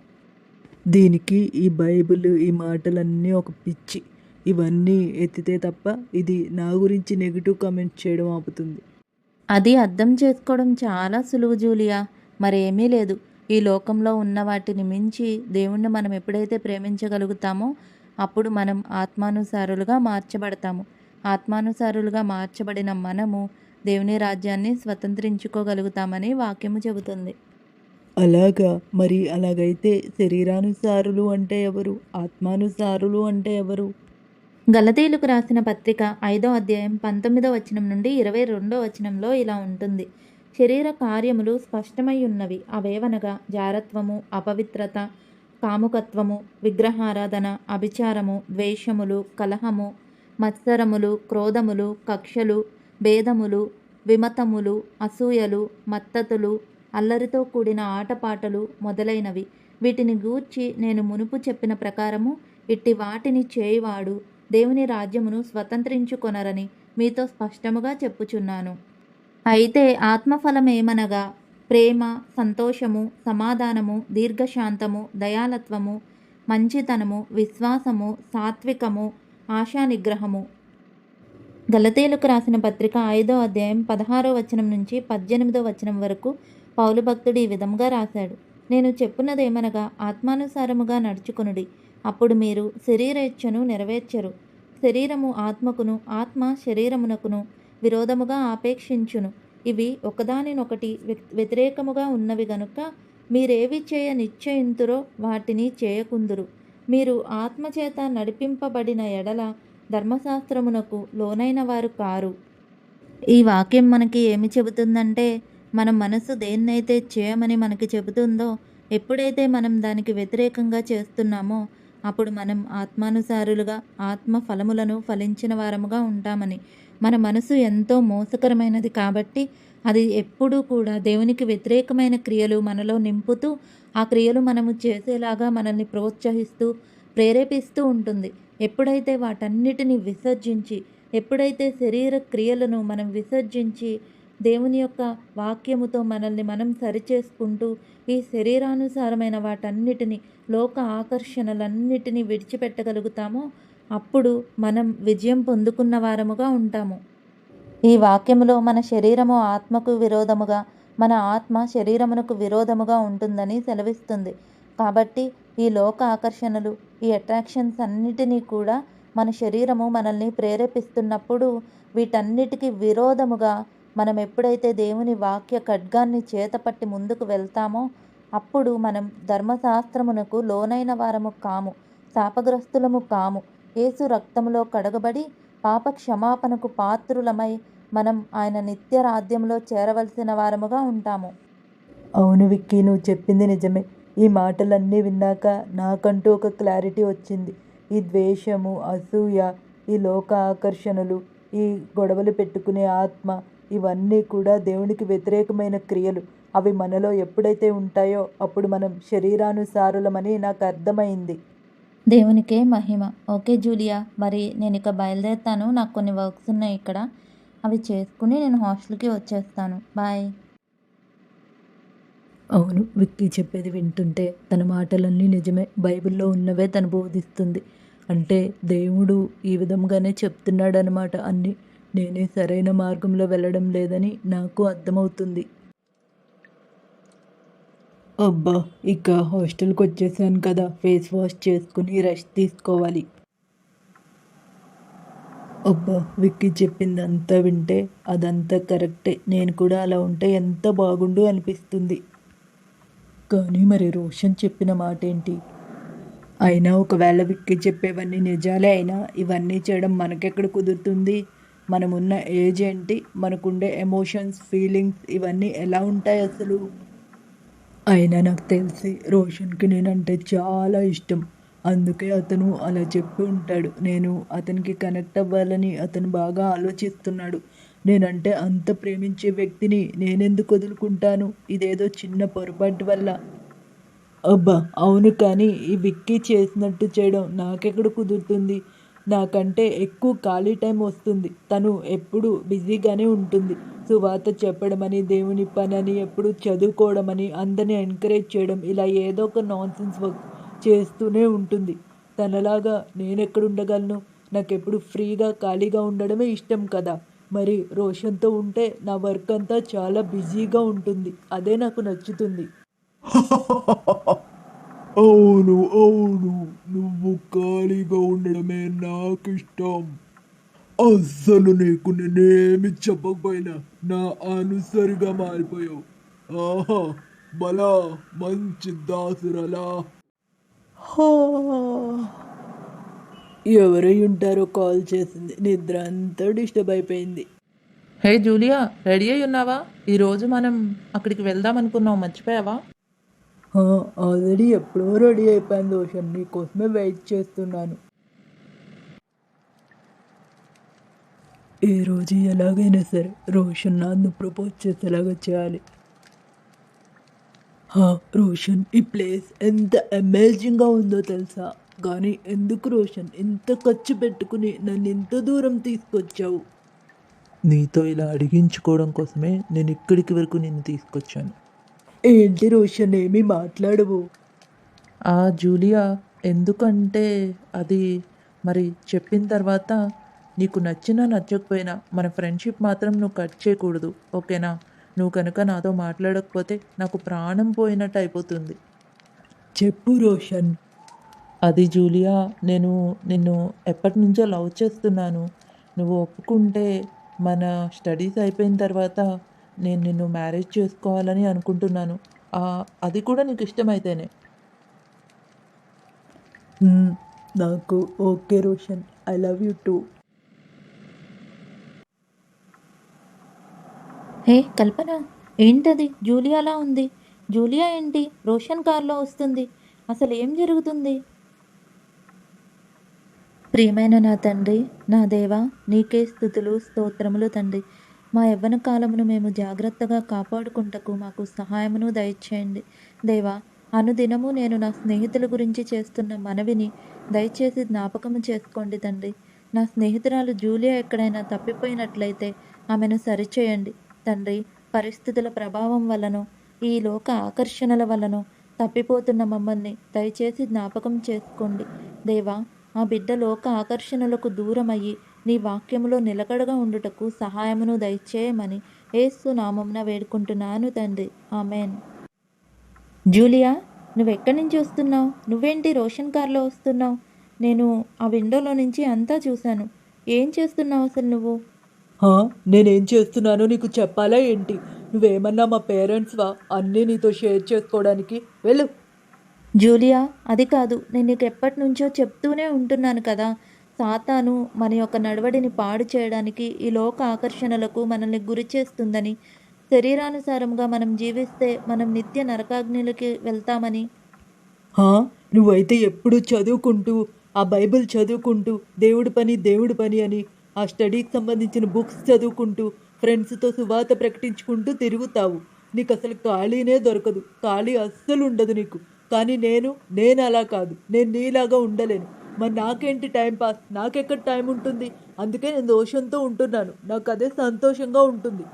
దీనికి ఈ బైబిల్, ఈ మాటలన్నీ ఒక పిచ్చి. ఇవన్నీ ఎత్తితే తప్ప ఇది నా గురించి నెగెటివ్ కామెంట్స్ చేయడం ఆపుతుంది. అది అర్థం చేసుకోవడం చాలా సులువు జూలియా. మరేమీ లేదు. ఈ లోకంలో ఉన్న వాటిని మించి దేవుణ్ణి మనం ఎప్పుడైతే ప్రేమించగలుగుతామో అప్పుడు మనం ఆత్మానుసారులుగా మార్చబడతాము. ఆత్మానుసారులుగా మార్చబడిన మనము దేవుని రాజ్యాన్ని స్వతంత్రించుకోగలుగుతామని వాక్యము చెబుతుంది. అలాగా? మరి అలాగైతే శరీరానుసారులు అంటే ఎవరు? ఆత్మానుసారులు అంటే ఎవరు? గలతీయులకు రాసిన పత్రిక 5వ అధ్యాయం 19వ వచనం నుండి 22వ వచనంలో ఇలా ఉంటుంది. శరీర కార్యములు స్పష్టమై ఉన్నవి. అవేవనగా జారత్వము, అపవిత్రత, కాముకత్వము, విగ్రహారాధన, అభిచారము, ద్వేషములు, కలహము, మత్సరములు, క్రోధములు, కక్షలు, భేదములు, విమతములు, అసూయలు, మత్తతులు, అల్లరితో కూడిన ఆటపాటలు మొదలైనవి. వీటిని గూర్చి నేను మునుపు చెప్పిన ప్రకారము ఇట్టి వాటిని చేయువాడు దేవుని రాజ్యమును స్వతంత్రించుకొనరని మీతో స్పష్టముగా చెప్పుచున్నాను. అయితే ఆత్మఫలమేమనగా ప్రేమ, సంతోషము, సమాధానము, దీర్ఘశాంతము, దయాలత్వము, మంచితనము, విశ్వాసము, సాత్వికము, ఆశానిగ్రహము. గలతీయులకు రాసిన పత్రిక 5వ అధ్యాయం 16వ వచనం నుంచి 18వ వచనం వరకు పౌలు భక్తుడు ఈ విధంగా రాశాడు. నేను చెప్పున్నదేమనగా ఆత్మానుసారముగా నడుచుకొనుడి, అప్పుడు మీరు శరీరేచ్ఛను నెరవేర్చరు. శరీరము ఆత్మకును, ఆత్మ శరీరమునకును విరోధముగా ఆపేక్షించును. ఇవి ఒకదానినొకటి వ్యతిరేకముగా ఉన్నవి గనుక మీరేవి చేయ నిశ్చయింతురో వాటిని చేయకుందురు. మీరు ఆత్మచేత నడిపింపబడిన ఎడల ధర్మశాస్త్రమునకు లోనైన వారు కారు. ఈ వాక్యం మనకి ఏమి చెబుతుందంటే, మన మనసు దేన్నైతే చేయమని మనకి చెబుతుందో, ఎప్పుడైతే మనం దానికి వ్యతిరేకంగా చేస్తున్నామో అప్పుడు మనం ఆత్మానుసారులుగా ఆత్మ ఫలములను ఫలించిన వారముగా ఉంటామని. మన మనసు ఎంతో మోసకరమైనది కాబట్టి అది ఎప్పుడూ కూడా దేవునికి వ్యతిరేకమైన క్రియలు మనలో నింపుతూ, ఆ క్రియలు మనము చేసేలాగా మనల్ని ప్రోత్సహిస్తూ ప్రేరేపిస్తూ ఉంటుంది. ఎప్పుడైతే వాటన్నిటిని విసర్జించి, ఎప్పుడైతే శరీర క్రియలను మనం విసర్జించి దేవుని యొక్క వాక్యముతో మనల్ని మనం సరిచేసుకుంటూ ఈ శరీరానుసారమైన వాటన్నిటిని, లోక ఆకర్షణలన్నిటినీ విడిచిపెట్టగలుగుతామో అప్పుడు మనం విజయం పొందుకున్న వారముగా ఉంటాము. ఈ వాక్యములో మన శరీరము ఆత్మకు విరోధముగా, మన ఆత్మ శరీరమునకు విరోధముగా ఉంటుందని సెలవిస్తుంది. కాబట్టి ఈ లోక ఆకర్షణలు, ఈ అట్రాక్షన్స్ అన్నిటినీ కూడా మన శరీరము మనల్ని ప్రేరేపిస్తున్నప్పుడు వీటన్నిటికీ విరోధముగా మనం ఎప్పుడైతే దేవుని వాక్య ఖడ్గాన్ని చేతపట్టి ముందుకు వెళ్తామో అప్పుడు మనం ధర్మశాస్త్రమునకు లోనైన వారము కాము, శాపగ్రస్తులము కాము. యేసు రక్తములో కడగబడి పాప క్షమాపణకు పాత్రులమై మనం ఆయన నిత్య రాజ్యంలో చేరవలసిన వారముగా ఉంటాము. అవును విక్కీ, నువ్వు చెప్పింది నిజమే. ఈ మాటలన్నీ విన్నాక నాకంటూ ఒక క్లారిటీ వచ్చింది. ఈ ద్వేషము, అసూయ, ఈ లోక ఆకర్షణలు, ఈ గొడవలు పెట్టుకునే ఆత్మ, ఇవన్నీ కూడా దేవునికి వ్యతిరేకమైన క్రియలు. అవి మనలో ఎప్పుడైతే ఉంటాయో అప్పుడు మనం శరీరానుసారులమని నాకు అర్థమైంది. దేవునికే మహిమ. ఓకే జూలియా, మరి నేను ఇక బయలుదేరుతాను. నాకు కొన్ని వర్క్స్ ఉన్నాయి ఇక్కడ, అవి చేసుకుని నేను హాస్టల్కి వచ్చేస్తాను. బాయ్. అవును, విక్కీ చెప్పేది వింటుంటే తన మాటలన్నీ నిజమే. బైబిల్లో ఉన్నవే తను బోధిస్తుంది. అంటే దేవుడు ఈ విధంగానే చెప్తున్నాడు అనమాట అన్నీ. నేనే సరైన మార్గంలో వెళ్ళడం లేదని నాకు అర్థమవుతుంది. అబ్బా, ఇక హాస్టల్కి వచ్చేసాను కదా, ఫేస్ వాష్ చేసుకుని రెస్ట్ తీసుకోవాలి. అబ్బా, విక్కీ చెప్పిందంతా వింటే అదంతా కరెక్టే. నేను కూడా అలా ఉంటే ఎంత బాగుండు అనిపిస్తుంది. కానీ మరి రోషన్ చెప్పిన మాట ఏంటి? అయినా ఒకవేళ విక్కీ చెప్పేవన్నీ నిజాలే అయినా ఇవన్నీ చేయడం మనకెక్కడ కుదురుతుంది? మనమున్న ఏజ్ ఏంటి, మనకుండే ఎమోషన్స్, ఫీలింగ్స్ ఇవన్నీ ఎలా ఉంటాయి అసలు? అయినా నాకు తెలిసి రోషన్కి నేనంటే చాలా ఇష్టం. అందుకే అతను అలా చెప్పి ఉంటాడు. నేను అతనికి కనెక్ట్ అవ్వాలని అతను బాగా ఆలోచిస్తున్నాడు. నేనంటే అంత ప్రేమించే వ్యక్తిని నేనెందుకు వదులుకుంటాను ఇదేదో చిన్న పొరపాటు వల్ల? అబ్బా అవును, కానీ ఈ విక్కీ చేసినట్టు చేయడం నాకెక్కడ కుదురుతుంది? నాకంటే ఎక్కువ ఖాళీ టైం వస్తుంది. తను ఎప్పుడు బిజీగానే ఉంటుంది. సువార్త చెప్పడమని, దేవుని పని అని, ఎప్పుడు చదువుకోవడమని, అందరిని ఎంకరేజ్ చేయడం, ఇలా ఏదో ఒక నాన్సెన్స్ వర్క్ చేస్తూనే ఉంటుంది. తనలాగా నేనెక్కడ ఉండగలను? నాకెప్పుడు ఫ్రీగా ఖాళీగా ఉండడమే ఇష్టం కదా. మరి రోషన్తో ఉంటే నా వర్క్ అంతా చాలా బిజీగా ఉంటుంది. అదే నాకు నచ్చుతుంది. అవును అవును, నువ్వు ఖాళీగా ఉండడమే నాకు ఇష్టం. అస్సలు నీకు నేనేమి చెప్పకపోయినా నా అనుసరిగా మారిపోయావు. ఆహా, బలా మంచి దాసురలా. ఎవరై ఉంటారో కాల్ చేసింది. నిద్ర అంతా డిస్టర్బ్ అయిపోయింది. హే జూలియా, రెడీ అయి ఉన్నావా? ఈరోజు మనం అక్కడికి వెళ్దాం అనుకున్నాం, మర్చిపోయావా? ఆల్రెడీ ఎప్పుడో రెడీ అయిపోయింది రోషన్. నీకోసమే వెయిట్ చేస్తున్నాను. ఈ రోజు ఎలాగైనా సరే రోషన్ నన్ను ప్రపోజ్ చేసేలాగా చేయాలి. రోషన్, ఈ ప్లేస్ ఎంత అమేజింగ్గా ఉందో తెలుసా? కానీ ఎందుకు రోషన్ ఇంత ఖర్చు పెట్టుకుని నన్ను ఇంత దూరం తీసుకొచ్చావు? నీతో ఇలా అడిగించుకోవడం కోసమే నేను ఇక్కడికి వరకు నిన్ను తీసుకొచ్చాను. ఏంటి రోషన్, ఏమీ మాట్లాడవు? జూలియా, ఎందుకంటే అది మరి చెప్పిన తర్వాత నీకు నచ్చినా నచ్చకపోయినా మన ఫ్రెండ్షిప్ మాత్రం నువ్వు కట్ చేయకూడదు, ఓకేనా? నువ్వు కనుక నాతో మాట్లాడకపోతే నాకు ప్రాణం పోయినట్టు అయిపోతుంది. చెప్పు రోషన్. అది జూలియా, నేను నిన్ను ఎప్పటి నుంచో లవ్ చేస్తున్నాను. నువ్వు ఒప్పుకుంటే మన స్టడీస్ అయిపోయిన తర్వాత నేను నిన్ను మ్యారేజ్ చేసుకోవాలని అనుకుంటున్నాను. అది కూడా నీకు ఇష్టమైతేనే. నాకు okay Roshan, I love you too. Hey Kalpana, ఏంటది? జూలియాలా ఉంది. జూలియా ఏంటి రోషన్ కార్లో వస్తుంది? అసలు ఏం జరుగుతుంది? ప్రియమైన నా తండ్రి, నా దేవా, నీకే స్తుతులు స్తోత్రములు తండ్రి. మా యవ్వన కాలమును మేము జాగ్రత్తగా కాపాడుకుంటకు మాకు సహాయమును దయచేయండి దేవా. అనుదినము నేను నా స్నేహితుల గురించి చేస్తున్న మనవిని దయచేసి జ్ఞాపకము చేసుకోండి తండ్రి. నా స్నేహితురాలు జూలియా ఎక్కడైనా తప్పిపోయినట్లయితే ఆమెను సరిచేయండి తండ్రి. పరిస్థితుల ప్రభావం వలనో ఈ లోక ఆకర్షణల వలనో తప్పిపోతున్న మమ్మల్ని దయచేసి జ్ఞాపకం చేసుకోండి దేవా. ఆ బిడ్డ లోక ఆకర్షణలకు దూరమయ్యి నీ వాక్యములో నిలకడగా ఉండుటకు సహాయమును దయచేయమని యేసు నామమున వేడుకుంటున్నాను తండ్రి, ఆమెన్. జూలియా, నువ్వెక్కడి నుంచి వస్తున్నావు? నువ్వేంటి రోషన్ కార్లో వస్తున్నావు? నేను ఆ విండోలో నుంచి అంతా చూశాను. ఏం చేస్తున్నావు అసలు నువ్వు? నేనేం చేస్తున్నానో నీకు చెప్పాలా ఏంటి? నువ్వేమన్నా మా పేరెంట్స్వా అన్నీ నీతో షేర్ చేసుకోవడానికి? వెళ్ళు. జూలియా, అది కాదు. నేను నీకు ఎప్పటి నుంచో చెప్తూనే ఉంటున్నాను కదా, సాతాను మన యొక్క నడవడిని పాడు చేయడానికి ఈ లోక ఆకర్షణలకు మనల్ని గురి చేస్తుందని, శరీరానుసారంగా మనం జీవిస్తే మనం నిత్య నరకాగ్నిలకి వెళ్తామని. నువ్వైతే ఎప్పుడు చదువుకుంటూ ఆ బైబిల్ చదువుకుంటూ దేవుడి పని అని ఆ స్టడీకి సంబంధించిన బుక్స్ చదువుకుంటూ ఫ్రెండ్స్తో సువాత ప్రకటించుకుంటూ తిరుగుతావు. నీకు అసలు ఖాళీనే దొరకదు, ఖాళీ అస్సలు ఉండదు నీకు. కానీ నేను అలా కాదు, నేను నీలాగా ఉండలేను. మరి నాకేంటి టైం పాస్? నాకెక్కడ టైం ఉంటుంది? అందుకే నేను దోషంతో ఉంటున్నాను. నాకు అదే సంతోషంగా ఉంటుంది.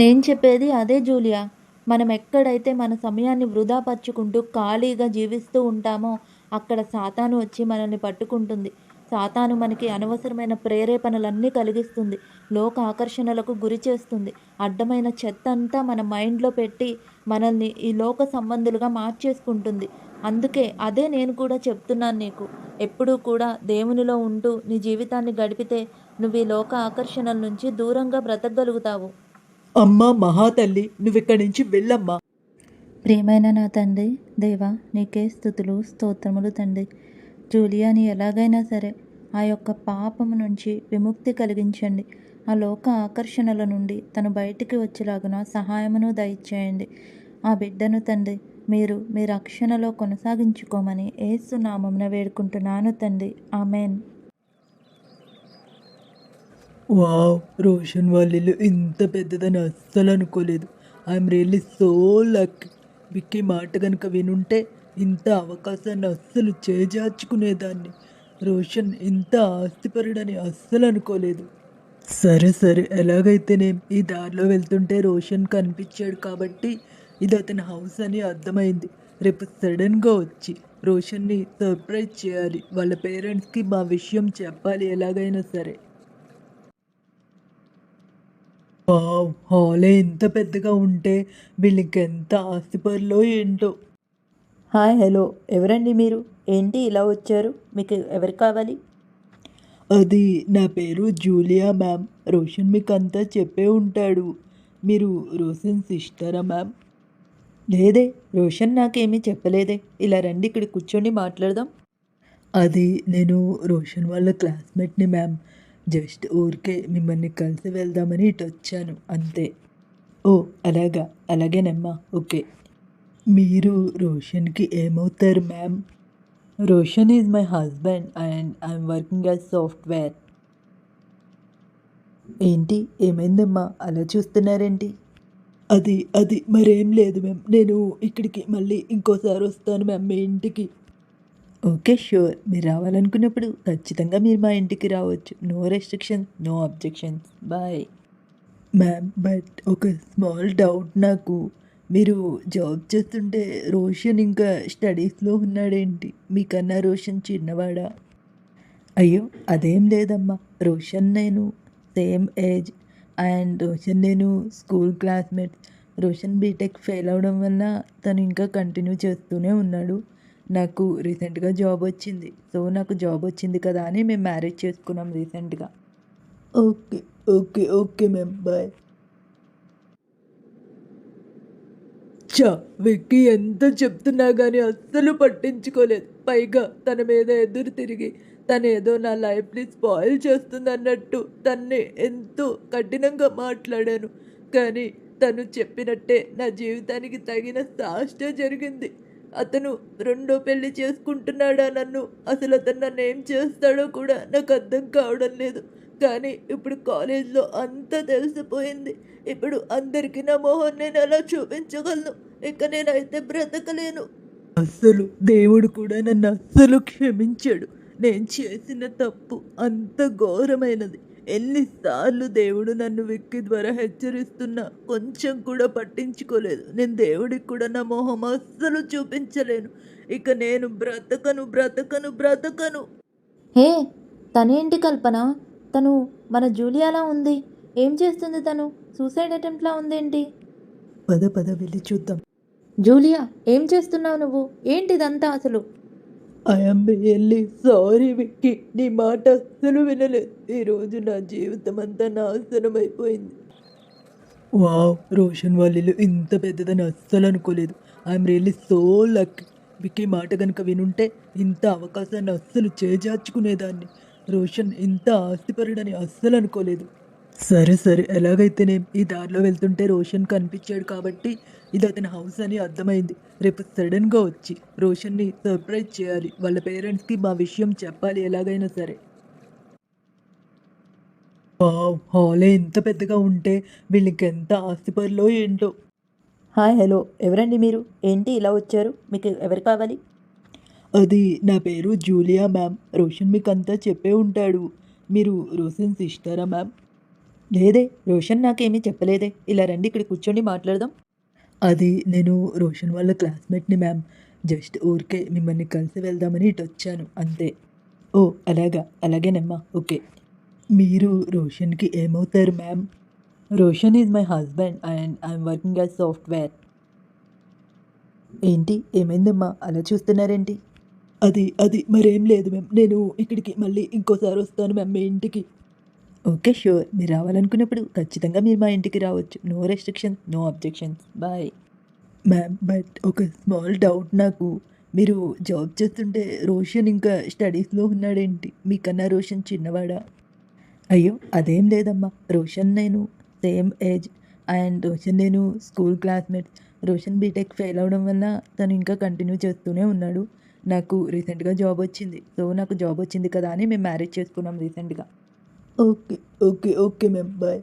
నేను చెప్పేది అదే జూలియా. మనం ఎక్కడైతే మన సమయాన్ని వృధా పరుచుకుంటూ ఖాళీగా జీవిస్తూ ఉంటామో అక్కడ సాతాను వచ్చి మనల్ని పట్టుకుంటుంది. సాతాను మనకి అనవసరమైన ప్రేరేపణలన్నీ కలిగిస్తుంది, లోక ఆకర్షణలకు గురి చేస్తుంది, అడ్డమైన చెత్త అంతా మన మైండ్లో పెట్టి మనల్ని ఈ లోక సంబంధులుగా మార్చేసుకుంటుంది. అందుకే అదే నేను కూడా చెప్తున్నాను నీకు. ఎప్పుడూ కూడా దేవునిలో ఉంటూ నీ జీవితాన్ని గడిపితే నువ్వు ఈ లోక ఆకర్షణల నుంచి దూరంగా బ్రతకగలుగుతావు. అమ్మా మహాతల్లి, నువ్విక్కడి నుంచి వెళ్ళమ్మా. ప్రియమైన నా తండ్రి, దేవా, నీకే స్తుతులు స్తోత్రములు తండ్రి. జూలియాని ఎలాగైనా సరే ఆ యొక్క పాపము నుంచి విముక్తి కలిగించండి. ఆ లోక ఆకర్షణల నుండి తను బయటికి వచ్చేలాగున సహాయమును దయచేయండి. ఆ బిడ్డను తండ్రి మీరు మీ రక్షణలో కొనసాగించుకోమని యేసు నామమున వేడుకుంటున్నాను తండ్రి, ఆమెన్. వావ్, రోషన్ వాళ్ళ ఇల్లు ఇంత పెద్దదని అస్సలు అనుకోలేదు. I'm really so lucky. Vicky మాట కనుక వినుంటే ఇంత అవకాశాన్ని అస్సలు చేజార్చుకునేదాన్ని. రోషన్ ఇంత ఆస్తిపరుడని అస్సలు అనుకోలేదు. సరే, ఎలాగైతేనేం ఈ దారిలో వెళ్తుంటే రోషన్ కనిపించాడు కాబట్టి ఇది అతని హౌస్ అని అర్థమైంది. రేపు సడన్గా వచ్చి రోషన్ని సర్ప్రైజ్ చేయాలి. వాళ్ళ పేరెంట్స్కి మా విషయం చెప్పాలి ఎలాగైనా సరే. హాలే ఇంత పెద్దగా ఉంటే వీళ్ళకి ఎంత ఆస్తిపరులో ఏంటో. హాయ్, హలో, ఎవరండి మీరు? ఏంటి ఇలా వచ్చారు? మీకు ఎవరు కావాలి? అది నా పేరు జూలియా మ్యామ్. రోషన్ మీకు అంతా చెప్పే ఉంటాడు. మీరు రోషన్ సిస్టరా మ్యామ్? లేదే, రోషన్ నాకేమీ చెప్పలేదే. ఇలా రండి, ఇక్కడ కూర్చొని మాట్లాడదాం. అది నేను రోషన్ వాళ్ళ క్లాస్మేట్ని మ్యామ్. జస్ట్ ఊరికే మిమ్మల్ని కలిసి వెళ్దామని ఇటు వచ్చాను అంతే. ఓ అలాగా, అలాగేనమ్మా, ఓకే. మీరు రోషన్కి ఏమవుతారు ma'am? Roshan is my husband and I'm working as software. ఏంటి ఏమైందమ్మా అలా చూస్తున్నారేంటి? అది మరేం లేదు మ్యామ్. నేను ఇక్కడికి మళ్ళీ ఇంకోసారి వస్తాను మ్యామ్ మీ ఇంటికి. Okay sure. మీరు రావాలనుకున్నప్పుడు ఖచ్చితంగా మీరు మా ఇంటికి రావచ్చు. No restrictions, no objections. Bye. Ma'am but ఒక స్మాల్ డౌట్ నాకు. మీరు జాబ్ చేస్తుంటే రోషన్ ఇంకా స్టడీస్లో ఉన్నాడేంటి? మీకన్నా రోషన్ చిన్నవాడా? అయ్యో అదేం లేదమ్మా. రోషన్ నేను సేమ్ ఏజ్ అండ్ రోషన్ నేను school classmates. Roshan BTech fail అవ్వడం వల్ల తను ఇంకా కంటిన్యూ చేస్తూనే ఉన్నాడు. నాకు రీసెంట్గా జాబ్ వచ్చింది. సో నాకు జాబ్ వచ్చింది కదా అని మేము మ్యారేజ్ చేసుకున్నాం రీసెంట్గా. Okay okay ma'am bye. ఛ! విక్కీ ఎంత చెప్తున్నా గానీ అస్సలు పట్టించుకోలేదు. పైగా తన మీద ఎదురు తిరిగి తనేదో నా లైఫ్‌ని స్పాయిల్ చేస్తుందన్నట్టు తన్ని ఎంతో కఠినంగా మాట్లాడాను. కానీ తను చెప్పినట్టే నా జీవితానికి తగిన శాస్త్రే జరిగింది. అతను రెండో పెళ్లి చేసుకుంటున్నాడా నన్ను? అసలు అతను నన్నేం చేస్తాడో కూడా నాకు అర్థం కావడం లేదు. కానీ ఇప్పుడు కాలేజ్‌లో అంతా తెలిసిపోయింది. ఇప్పుడు అందరికీ నా మొహం నేను ఎలా చూపించగలను? ఇక నేనైతే బ్రతకలేను. అస్సలు దేవుడు కూడా నన్ను అస్సలు క్షమించాడు. నేను చేసిన తప్పు అంత ఘోరమైనది. ఎన్నిసార్లు దేవుడు నన్ను విక్కీ ద్వారా హెచ్చరిస్తున్నా కొంచెం కూడా పట్టించుకోలేదు. నేను దేవుడికి కూడా నా మొహం అస్సలు చూపించలేను. ఇక నేను బ్రతకను. హే! తనేంటి కల్పన? తను మన జూలియాలా ఉంది. ఏం చేస్తుంది తను? సూసైడ్ అటెంప్ట్‌లా ఉందేంటి? పద వెళ్ళి చూద్దాం. జూలియా ఏం చేస్తున్నావు నువ్వు? ఏంటిదంతా అసలు? I'm really sorry Vicky. నీ మాట అస్సలు వినలేదు. ఈరోజు నా జీవితం అంతా నాశనం అయిపోయింది. వావ్! రోషన్ వాళ్ళ ఇల్లు ఇంత పెద్దదని అస్సలు అనుకోలేదు. I'm really so lucky. Vicky మాట కనుక వినుంటే ఇంత అవకాశాన్ని అస్సలు చేజార్చుకునేదాన్ని. రోషన్ ఇంత ఆస్తిపరుడని అస్సలు అనుకోలేదు. సరే ఎలాగైతేనేం ఈ దారిలో వెళ్తుంటే రోషన్ కనిపించాడు కాబట్టి ఇది అతని హౌస్ అని అర్థమైంది. రేపు సడన్గా వచ్చి రోషన్ని సర్ప్రైజ్ చేయాలి. వాళ్ళ పేరెంట్స్కి మా విషయం చెప్పాలి ఎలాగైనా సరే. వావ్! హాలే ఇంత పెద్దగా ఉంటే వీళ్ళకెంత ఆస్తిపరులో ఏంటో. హాయ్ హలో ఎవరండి మీరు? ఏంటి ఇలా వచ్చారు? మీకు ఎవరు కావాలి? అది నా పేరు జూలియా మ్యామ్. రోషన్ మీకంతా చెప్పే ఉంటాడు. మీరు రోషన్ సిస్టరా మ్యామ్? లేదే, రోషన్ నాకేమీ చెప్పలేదే. ఇలా రండి ఇక్కడ కూర్చొని మాట్లాడదాం. అది నేను రోషన్ వాళ్ళ క్లాస్మేట్ని మ్యామ్. జస్ట్ ఊరికే మిమ్మల్ని కలిసి వెళ్దామని ఇటు వచ్చాను అంతే. ఓ అలాగా, అలాగేనమ్మా, ఓకే. మీరు రోషన్కి ఏమవుతారు ma'am? Roshan is my husband and I'm working as software. ఏంటి ఏమైందమ్మా అలా చూస్తున్నారేంటి? అది మరేం లేదు మ్యామ్. నేను ఇక్కడికి మళ్ళీ ఇంకోసారి వస్తాను మ్యామ్ మీ ఇంటికి. Okay sure. మీరు రావాలనుకున్నప్పుడు ఖచ్చితంగా మీరు మా ఇంటికి రావచ్చు. No restrictions, no objections. Bye. Ma'am but ఒక స్మాల్ డౌట్ నాకు. మీరు జాబ్ చేస్తుంటే రోషన్ ఇంకా స్టడీస్లో ఉన్నాడేంటి? మీకన్నా రోషన్ చిన్నవాడా? అయ్యో అదేం లేదమ్మా. రోషన్ నేను సేమ్ ఏజ్ అండ్ రోషన్ నేను school classmates. Roshan BTech fail అవ్వడం వల్ల తను ఇంకా కంటిన్యూ చేస్తూనే ఉన్నాడు. నాకు రీసెంట్గా జాబ్ వచ్చింది. సో నాకు జాబ్ వచ్చింది కదా అని మేము మ్యారేజ్ చేసుకున్నాం రీసెంట్గా. Okay ma'am bye.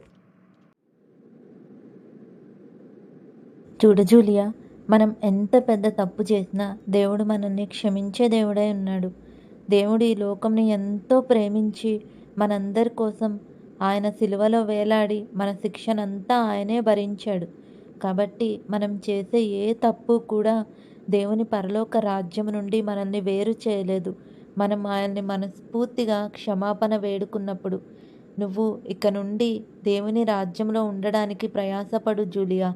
చూడు జూలియా, మనం ఎంత పెద్ద తప్పు చేసినా దేవుడు మనల్ని క్షమించే దేవుడై ఉన్నాడు. దేవుడు ఈ లోకంని ఎంతో ప్రేమించి మనందరి కోసం ఆయన సిలువలో వేలాడి మన శిక్షనంతా ఆయనే భరించాడు. కాబట్టి మనం చేసే ఏ తప్పు కూడా దేవుని పరలోక రాజ్యం నుండి మనల్ని వేరు చేయలేదు. మనం ఆయన్ని మనస్ఫూర్తిగా క్షమాపణ వేడుకున్నప్పుడు నువ్వు ఇక నుండి దేవుని రాజ్యంలో ఉండడానికి ప్రయాసపడు జూలియా.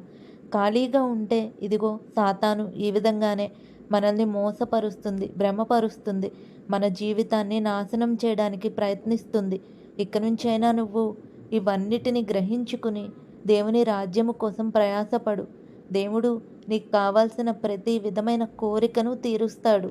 ఖాళీగా ఉంటే ఇదిగో సాతాను ఈ విధంగానే మనల్ని మోసపరుస్తుంది, భ్రమపరుస్తుంది, మన జీవితాన్ని నాశనం చేయడానికి ప్రయత్నిస్తుంది. ఇక నుంచైనా నువ్వు ఇవన్నిటిని గ్రహించుకుని దేవుని రాజ్యము కోసం ప్రయాసపడు. దేవుడు నీకు కావాల్సిన ప్రతి విధమైన కోరికను తీరుస్తాడు.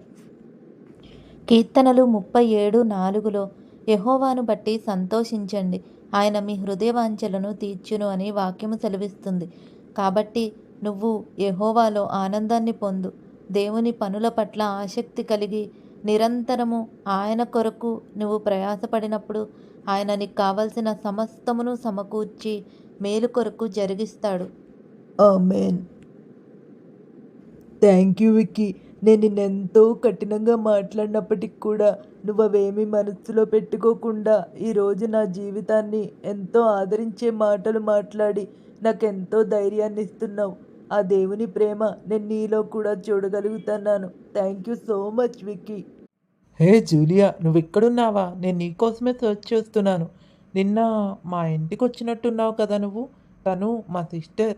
కీర్తనలు 37:4లో యెహోవాను బట్టి సంతోషించండి, ఆయన మీ హృదయవాంఛలను తీర్చును అని వాక్యము సెలవిస్తుంది. కాబట్టి నువ్వు యెహోవాలో ఆనందాన్ని పొందు. దేవుని పనుల పట్ల ఆసక్తి కలిగి నిరంతరము ఆయన కొరకు నువ్వు ప్రయాసపడినప్పుడు ఆయన నీకు కావలసిన సమస్తమును సమకూర్చి మేలు కొరకు జరిగిస్తాడు. ఆమెన్. Thank you Vicky. నేను నిన్నెంతో కఠినంగా మాట్లాడినప్పటికి కూడా నువ్వవేమీ మనస్సులో పెట్టుకోకుండా ఈరోజు నా జీవితాన్ని ఎంతో ఆదరించే మాటలు మాట్లాడి నాకెంతో ధైర్యాన్ని ఇస్తున్నావు. ఆ దేవుని ప్రేమ నేను నీలో కూడా చూడగలుగుతున్నాను. Thank you so much Vicky. Hey Julia, నువ్వు ఇక్కడున్నావా? నేను నీకోసమే సెర్చ్ చేస్తున్నాను. నిన్న మా ఇంటికి వచ్చినట్టున్నావు కదా నువ్వు. తను మా sister.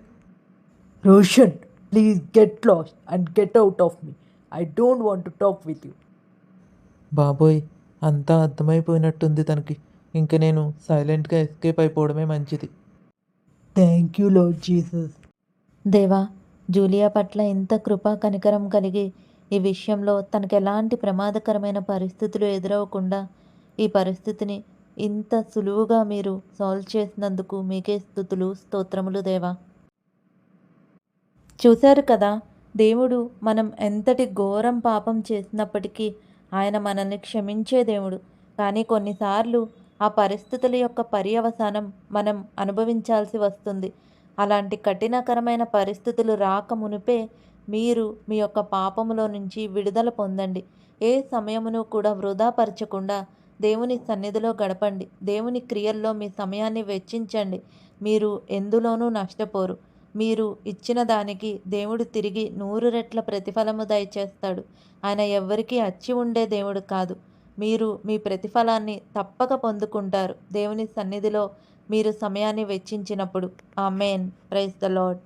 Roshan, please get lost and get out of me. I don't want to talk with you. బాబోయ్, అంతా అర్థమైపోయినట్టుంది తనకి. ఇంక నేను సైలెంట్గా ఎస్కేప్ అయిపోవడమే మంచిది. Thank you lord Jesus. దేవా, జూలియా పట్ల ఇంత కృపా కనికరం కలిగి ఈ విషయంలో తనకు ఎలాంటి ప్రమాదకరమైన పరిస్థితులు ఎదురవ్వకుండా ఈ పరిస్థితిని ఇంత సులువుగా మీరు సాల్వ్ చేసినందుకు మీకే స్తుతులు, స్తోత్రములు దేవా. చూశారు కదా, దేవుడు మనం ఎంతటి ఘోరం పాపం చేసినప్పటికీ ఆయన మనల్ని క్షమించే దేవుడు. కానీ కొన్నిసార్లు ఆ పరిస్థితుల యొక్క పర్యవసానం మనం అనుభవించాల్సి వస్తుంది. అలాంటి కఠినకరమైన పరిస్థితులు రాక మునిపే మీరు మీ యొక్క పాపములో నుంచి విడుదల పొందండి. ఏ సమయమును కూడా వృధా పరచకుండా దేవుని సన్నిధిలో గడపండి. దేవుని క్రియల్లో మీ సమయాన్ని వెచ్చించండి. మీరు ఎందులోనూ నష్టపోరు. మీరు ఇచ్చిన దానికి దేవుడు తిరిగి 100 రెట్ల ప్రతిఫలము దయచేస్తాడు. ఆయన ఎవ్వరికీ అచ్చి ఉండే దేవుడు కాదు. మీరు మీ ప్రతిఫలాన్ని తప్పక పొందుకుంటారు దేవుని సన్నిధిలో మీరు సమయాన్ని వెచ్చించినప్పుడు. ఆమేన్. Praise the lord.